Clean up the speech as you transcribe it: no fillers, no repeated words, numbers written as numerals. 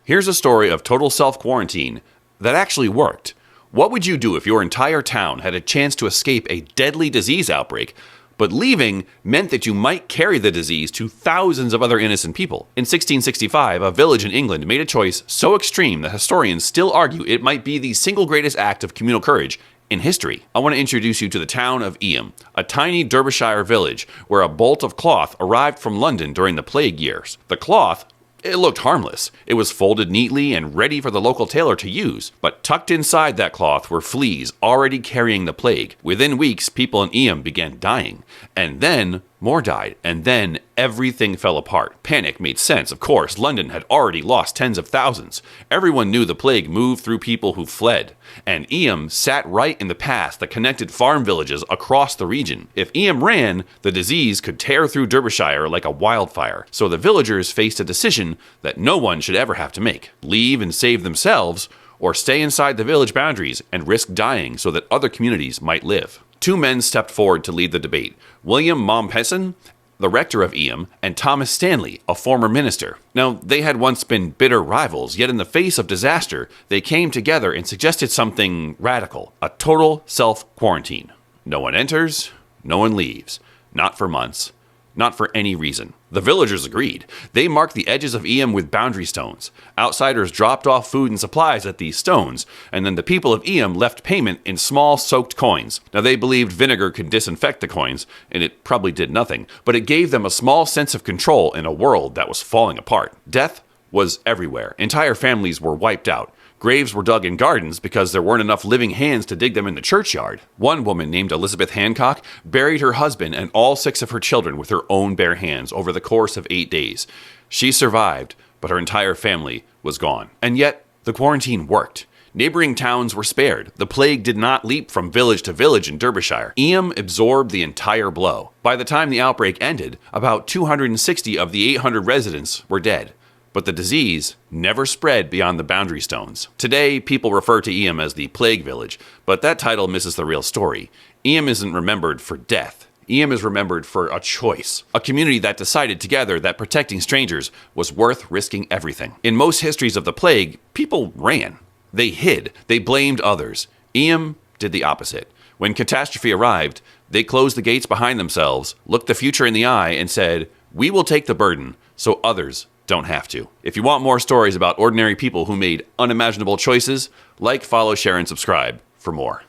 Here's a story of total self-quarantine that actually worked. What would you do if your entire town had a chance to escape a deadly disease outbreak, but leaving meant that you might carry the disease to thousands of other innocent people? In 1665, a village in England made a choice so extreme that historians still argue it might be the single greatest act of communal courage in history. I want to introduce you to the town of Eyam, a tiny Derbyshire village where a bolt of cloth arrived from London during the plague years. The cloth, it looked harmless. It was folded neatly and ready for the local tailor to use. But tucked inside that cloth were fleas already carrying the plague. Within weeks, people in Eyam began dying. And then more died. And then everything fell apart. Panic made sense. Of course, London had already lost tens of thousands. Everyone knew the plague moved through people who fled. And Eyam sat right in the path that connected farm villages across the region. If Eyam ran, the disease could tear through Derbyshire like a wildfire. So the villagers faced a decision that no one should ever have to make: leave and save themselves, or stay inside the village boundaries and risk dying so that other communities might live. Two men stepped forward to lead the debate: William Mompesson, the rector of Eyam, and Thomas Stanley, a former minister. Now, they had once been bitter rivals, yet in the face of disaster, they came together and suggested something radical: a total self-quarantine. No one enters, no one leaves. Not for months. Not for any reason. The villagers agreed. They marked the edges of Eyam with boundary stones. Outsiders dropped off food and supplies at these stones, and then the people of Eyam left payment in small soaked coins. Now, they believed vinegar could disinfect the coins, and it probably did nothing, but it gave them a small sense of control in a world that was falling apart. Death was everywhere. Entire families were wiped out. Graves were dug in gardens because there weren't enough living hands to dig them in the churchyard. One woman named Elizabeth Hancock buried her husband and all 6 of her children with her own bare hands over the course of 8 days. She survived, but her entire family was gone. And yet, the quarantine worked. Neighboring towns were spared. The plague did not leap from village to village in Derbyshire. Eyam absorbed the entire blow. By the time the outbreak ended, about 260 of the 800 residents were dead. But the disease never spread beyond the boundary stones. Today, people refer to Eyam as the Plague Village, but that title misses the real story. Eyam isn't remembered for death. Eyam is remembered for a choice. A community that decided together that protecting strangers was worth risking everything. In most histories of the plague, people ran. They hid. They blamed others. Eyam did the opposite. When catastrophe arrived, they closed the gates behind themselves, looked the future in the eye, and said, "We will take the burden so others don't have to." If you want more stories about ordinary people who made unimaginable choices, like, follow, share, and subscribe for more.